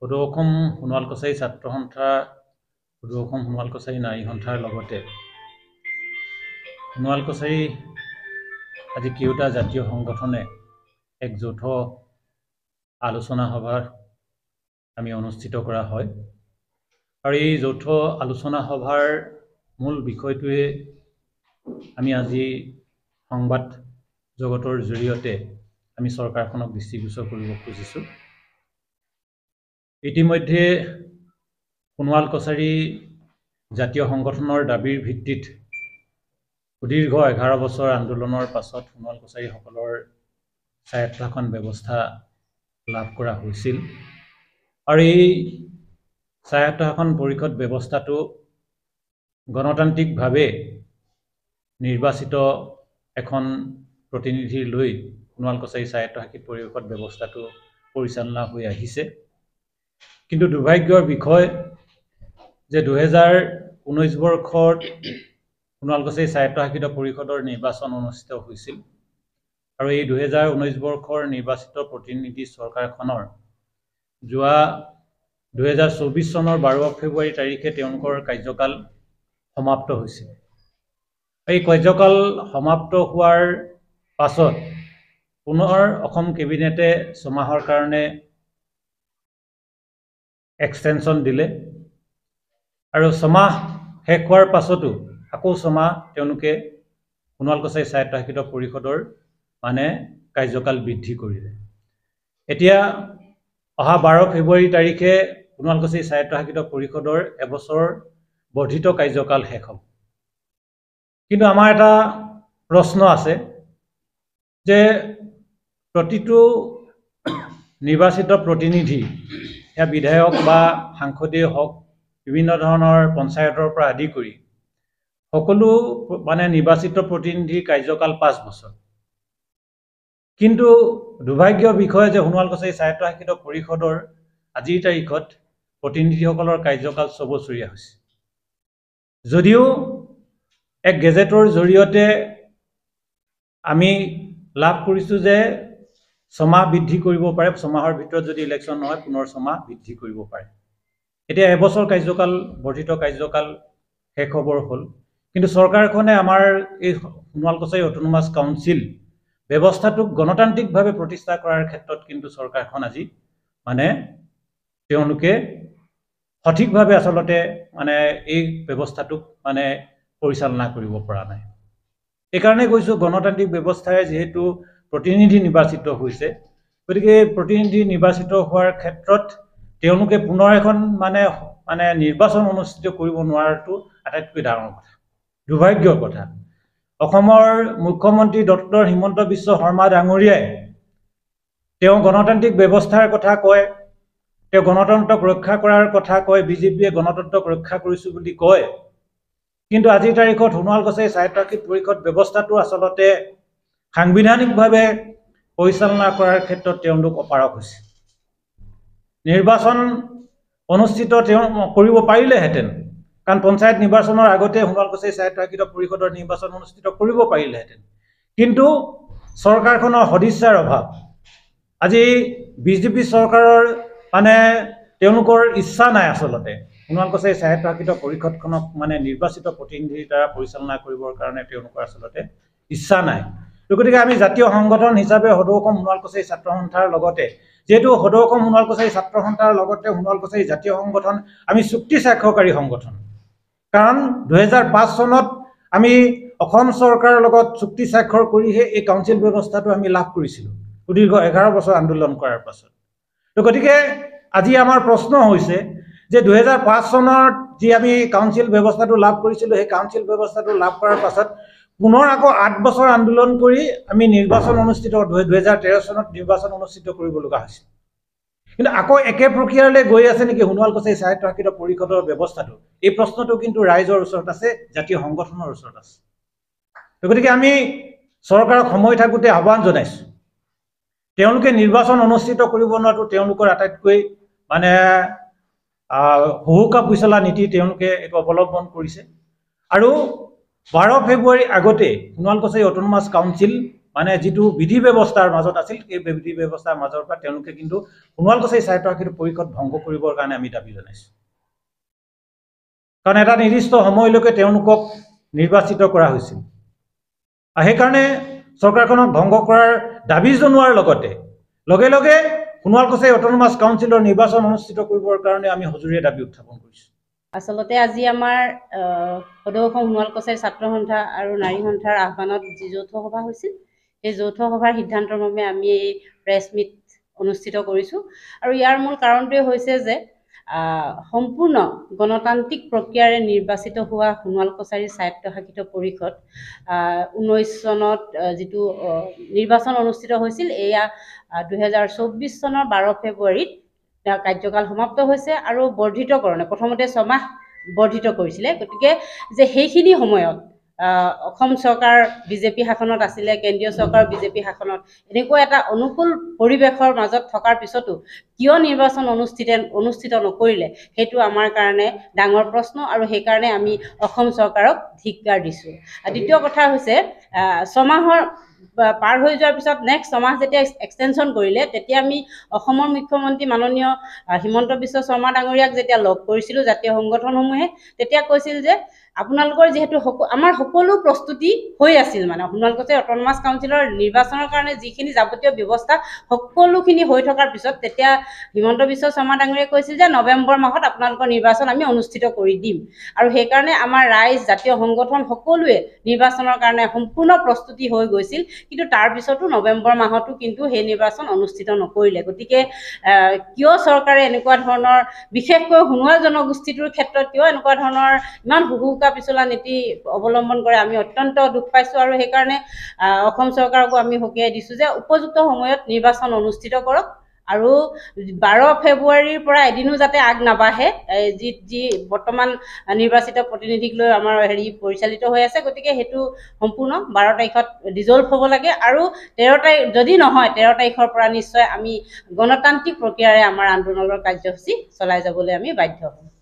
সদৌ অসম সোণোৱাল কছাৰী ছাত্ৰ সন্থা সদৌ অসম সোণোৱাল কছাৰী নাৰী সন্থাৰ লগতে সোণোৱাল কছাৰী আজি কেওটা জাতীয় সংগঠনে এক যৌথ আলোচনা সভা আমি অনুষ্ঠিত কৰা হয় আৰু এই যৌথ আলোচনা সভাৰ মূল বিষয়টোৱে আমি আজি সংবাদ জগতৰ জৰিয়তে আমি চৰকাৰখনক দৃষ্টিগোচৰ কৰিব খুজিছোঁ। ইতিমধ্যে সোণোৱাল কছাৰী জাতীয় সংগঠনৰ দাবীৰ ভিত্তিত সুদীৰ্ঘ 11 বছৰ আন্দোলনৰ পাছত সোণোৱাল কছাৰীসকলৰ স্বায়ত্তশাসন ব্যৱস্থা লাভ কৰা হৈছিল আৰু এই স্বায়ত্তশাসন পৰিষদ ব্যৱস্থাটো গণতান্ত্ৰিকভাৱে নিৰ্বাচিত এখন প্ৰতিনিধি লৈ সোণোৱাল কছাৰী স্বায়ত্তশাসিত পৰিষদ ব্যৱস্থাটো পৰিচালনা হৈ আহিছে। কিন্তু দুৰ্ভাগ্যৰ বিষয় যে 2019 বৰ্ষত সোণোৱাল কছাৰী স্বায়ত্তশাসিত পৰিষদৰ নিৰ্বাচন অনুষ্ঠিত হৈছিল আৰু এই 2019 বৰ্ষৰ নিৰ্বাচিত প্ৰতিনিধি চৰকাৰখনৰ যোৱা 2024 চনৰ 12 ফেব্ৰুৱাৰী তাৰিখে তেওঁলোকৰ কাৰ্যকাল সমাপ্ত হৈছিল। এই কাৰ্যকাল সমাপ্ত হোৱাৰ পাছত পুনৰ অসম কেবিনেটে 6 মাহৰ কাৰণে এক্সটেনশ্যন দিলে আৰু 6 মাহ শেষ হোৱাৰ পাছতো আকৌ 6 মাহ তেওঁলোকে সোণোৱাল কছাৰী স্বায়ত্তশাসিত পৰিষদৰ কাৰ্যকাল বৃদ্ধি কৰিলে। এতিয়া অহা 12 ফেব্ৰুৱাৰী তাৰিখে সোণোৱাল কছাৰী স্বায়ত্তশাসিত পৰিষদৰ এবছৰ বৰ্ধিত কাৰ্যকাল শেষ হ'ব। কিন্তু আমাৰ এটা প্ৰশ্ন আছে যে প্ৰতিটো নিৰ্বাচিত প্ৰতিনিধি या বিধায়ক বা সাংসদেই হওক বিভিন্ন ধৰণৰ পঞ্চায়তৰ পৰা আদি কৰি সকলো নিৰ্বাচিত প্ৰতিনিধিৰ কাৰ্যকাল 5 বছৰ। কিন্তু দুৰ্ভাগ্যৰ বিষয় যে সোণোৱাল কছাৰী স্বায়ত্তশাসিত পৰিষদৰ আজিৰ তাৰিখত প্ৰতিনিধিসকলৰ কাৰ্যকাল 6 বছৰীয়া হৈছে। যদিও এক গেজেটৰ জৰিয়তে আমি লাভ কৰিছোঁ যে 6 মাহ বৃদ্ধি কৰিব পাৰে, 6 মাহৰ ভিতৰত যদি ইলেকশ্যন নহয় পুনৰ 6 মাহ বৃদ্ধি কৰিব পাৰে। এতিয়া এবছৰ কাৰ্যকাল বৰ্ধিত কাৰ্যকাল শেষ হ'বৰ হ'ল, কিন্তু চৰকাৰখনে আমাৰ এই সোণোৱাল কছাৰী অটোনমাছ কাউন্সিল ব্যৱস্থাটোক গণতান্ত্ৰিকভাৱে প্ৰতিষ্ঠা কৰাৰ ক্ষেত্ৰত কিন্তু চৰকাৰখন আজি তেওঁলোকে সঠিকভাৱে আচলতে এই ব্যৱস্থাটোক পৰিচালনা কৰিব পৰা নাই। এইকাৰণে কৈছোঁ গণতান্ত্ৰিক ব্যৱস্থাৰে যিহেতু প্ৰতিনিধি নিৰ্বাচিত হৈছে, গতিকে প্ৰতিনিধি নিৰ্বাচিত হোৱাৰ ক্ষেত্ৰত তেওঁলোকে পুনৰ এখন নিৰ্বাচন অনুষ্ঠিত কৰিব নোৱাৰাটো আটাইতকৈ ডাঙৰ কথা, দুৰ্ভাগ্যৰ কথা। অসমৰ মুখ্যমন্ত্ৰী ডক্টৰ হিমন্ত বিশ্ব শৰ্মা ডাঙৰীয়াই তেওঁ গণতান্ত্ৰিক ব্যৱস্থাৰ কথা কয়, তেওঁ গণতন্ত্ৰক ৰক্ষা কৰাৰ কথা কয়, বিজেপিয়ে গণতন্ত্ৰক ৰক্ষা কৰিছোঁ বুলি কয়, কিন্তু আজিৰ তাৰিখত সোণোৱাল কছাৰী স্বায়ত্তশাসিত পৰিষদ ব্যৱস্থাটো আচলতে সাংবিধানিকভাৱে পৰিচালনা কৰাৰ ক্ষেত্ৰত তেওঁলোক অপাৰগ হৈছে। নিৰ্বাচন অনুষ্ঠিত কৰিব পাৰিলেহেঁতেন, কাৰণ পঞ্চায়ত নিৰ্বাচনৰ আগতে সোণোৱাল কছাৰী স্বায়ত্তশাসিত পৰিষদৰ নিৰ্বাচন অনুষ্ঠিত কৰিব পাৰিলেহেঁতেন, কিন্তু চৰকাৰখনৰ সদিচ্ছাৰ অভাৱ। আজি বিজেপি চৰকাৰৰ তেওঁলোকৰ ইচ্ছা নাই আচলতে সোণোৱাল কছাৰী স্বায়ত্তশাসিত পৰিষদখনক নিৰ্বাচিত প্ৰতিনিধিৰ দ্বাৰা পৰিচালনা কৰিবৰ কাৰণে তেওঁলোকৰ আচলতে ইচ্ছা নাই। গতিকে আমি জাতীয় সংগঠন হিচাপে সদৌ অসম সোণোৱাল কছাৰী ছাত্ৰ সন্থাৰ লগতে, যেহেতু সদৌ অসম সোণোৱাল কছাৰী ছাত্ৰ সন্থাৰ লগতে সোণোৱাল কছাৰী জাতীয় সংগঠন আমি চুক্তি স্বাক্ষৰকাৰী সংগঠন, কাৰণ 2005 চনত আমি অসম চৰকাৰৰ লগত চুক্তি স্বাক্ষৰ কৰিহে এই কাউন্সিল ব্যৱস্থাটো আমি লাভ কৰিছিলোঁ সুদীৰ্ঘ 11 বছৰ আন্দোলন কৰাৰ পাছত। গতিকে আজি আমাৰ প্ৰশ্ন হৈছে যে 2005 চনত যি আমি কাউন্সিল ব্যৱস্থাটো লাভ কৰিছিলোঁ, সেই কাউন্সিল ব্যৱস্থাটো লাভ কৰাৰ পাছত পুনৰ আকৌ 8 বছৰ আন্দোলন কৰি আমি নিৰ্বাচন অনুষ্ঠিত 2013 চনত নিৰ্বাচন অনুষ্ঠিত কৰিব লগা হৈছিল। কিন্তু আকৌ একে প্ৰক্ৰিয়ালৈ গৈ আছে নেকি সোণোৱাল কছাৰী স্বায়ত্তশাসিত পৰিষদৰ ব্যৱস্থাটো? এই প্ৰশ্নটো কিন্তু ৰাইজৰ ওচৰত আছে, জাতীয় সংগঠনৰ ওচৰত আছে। গতিকে আমি চৰকাৰক সময় থাকোঁতে আহ্বান জনাইছোঁ, তেওঁলোকে নিৰ্বাচন অনুষ্ঠিত কৰিব নোৱাৰাটো তেওঁলোকৰ আটাইতকৈ হুহুকা পিছলা নীতি তেওঁলোকে এইটো অৱলম্বন কৰিছে। আৰু 12 ফেব্ৰুৱাৰীৰ আগতে সোণোৱাল কছাৰী অটোনমাছ কাউন্সিল মানে যিটো বিধি ব্যৱস্থাৰ মাজত আছিল এই বিধি ব্যৱস্থাৰ মাজৰ পৰা তেওঁলোকে কিন্তু সোণোৱাল কছাৰী স্বায়ত্তশাসিত পৰিষদ ভংগ কৰিবৰ কাৰণে আমি দাবী জনাইছোঁ কাৰণ এটা নিৰ্দিষ্ট সময়লৈকে তেওঁলোকক নিৰ্বাচিত কৰা হৈছিল আৰু সেইকাৰণে চৰকাৰখনক ভংগ কৰাৰ দাবী জনোৱাৰ লগতে লগে লগে সোণোৱাল কছাৰী অট'নমাছ কাউন্সিলৰ নিৰ্বাচন অনুষ্ঠিত কৰিবৰ কাৰণে আমি সজোৰে দাবী উত্থাপন কৰিছোঁ আচলতে আজি আমাৰ সদৌ অসম সোণোৱাল কছাৰী ছাত্ৰ সন্থা আৰু নাৰী সন্থাৰ আহ্বানত যি যৌথ সভা হৈছিল সেই যৌথ সভাৰ সিদ্ধান্তৰ মৰ্মে আমি এই প্ৰেছ মিট অনুষ্ঠিত কৰিছোঁ আৰু ইয়াৰ মূল কাৰণটোৱে হৈছে যে সম্পূৰ্ণ গণতান্ত্ৰিক প্ৰক্ৰিয়াৰে নিৰ্বাচিত হোৱা সোণোৱাল কছাৰী স্বায়ত্তশাসিত পৰিষদ 19 চনত যিটো নিৰ্বাচন অনুষ্ঠিত হৈছিল এয়া 2024 চনৰ 12 ফেব্ৰুৱাৰীত কাৰ্যকাল সমাপ্ত হৈছে আৰু বৰ্ধিতকৰণে প্ৰথমতে 6 মাহ বৰ্ধিত কৰিছিলে গতিকে যে সেইখিনি সময়ত অসম চৰকাৰ বিজেপি শাসনত আছিলে কেন্দ্ৰীয় চৰকাৰ বিজেপি শাসনত এনেকুৱা এটা অনুকূল পৰিৱেশৰ মাজত থকাৰ পিছতো কিয় নিৰ্বাচন অনুষ্ঠিত নকৰিলে সেইটো আমাৰ কাৰণে ডাঙৰ প্ৰশ্ন আৰু সেইকাৰণে আমি অসম চৰকাৰক ধিক্কাৰ দিছোঁ দ্বিতীয় কথা হৈছে 6 মাহৰ পাৰ হৈ যোৱাৰ পিছত নেক্সট 6 মাহ যেতিয়া এক্সটেনশ্যন কৰিলে তেতিয়া আমি অসমৰ মুখ্যমন্ত্ৰী মাননীয় হিমন্ত বিশ্ব শৰ্মা ডাঙৰীয়াক যেতিয়া লগ কৰিছিলোঁ জাতীয় সংগঠনসমূহে তেতিয়া কৈছিল যে আপোনালোকৰ যেহেতু আমাৰ সকলো প্ৰস্তুতি হৈ আছিল মানে সোণোৱাল কছাৰী অট'নমাছ কাউন্সিলৰ নিৰ্বাচনৰ কাৰণে যিখিনি যাৱতীয় ব্যৱস্থা সকলোখিনি হৈ থকাৰ পিছত তেতিয়া হিমন্ত বিশ্ব শৰ্মা ডাঙৰীয়াই কৈছিল যে নৱেম্বৰ মাহত আপোনালোকৰ নিৰ্বাচন আমি অনুষ্ঠিত কৰি দিম আৰু সেইকাৰণে আমাৰ ৰাইজ জাতীয় সংগঠন সকলোৱে নিৰ্বাচনৰ কাৰণে সম্পূৰ্ণ প্ৰস্তুতি হৈ গৈছিল কিন্তু তাৰ পিছতো নৱেম্বৰ মাহতো কিন্তু সেই নিৰ্বাচন অনুষ্ঠিত নকৰিলে গতিকে কিয় চৰকাৰে এনেকুৱা ধৰণৰ বিশেষকৈ সোণোৱাল জনগোষ্ঠীটোৰ ক্ষেত্ৰত কিয় এনেকুৱা ধৰণৰ ইমান হুহুকা পিছলা নীতি অৱলম্বন কৰে আমি অত্যন্ত দুখ পাইছোঁ আৰু সেইকাৰণে অসম চৰকাৰকো আমি সকীয়াই দিছোঁ যে উপযুক্ত সময়ত নিৰ্বাচন অনুষ্ঠিত কৰক আৰু 12 ফেব্ৰুৱাৰীৰ পৰা এদিনো যাতে আগ নাবাঢ়ে যি বৰ্তমান নিৰ্বাচিত প্ৰতিনিধিক লৈ আমাৰ পৰিচালিত হৈ আছে গতিকে সেইটো সম্পূৰ্ণ 12 তাৰিখত ডিজলভ হ'ব লাগে আৰু 13 তাৰিখ যদি নহয় 13 তাৰিখৰ পৰা নিশ্চয় আমি গণতান্ত্ৰিক প্ৰক্ৰিয়াৰে আমাৰ আন্দোলনৰ কাৰ্যসূচী চলাই যাবলৈ আমি বাধ্য হ'ম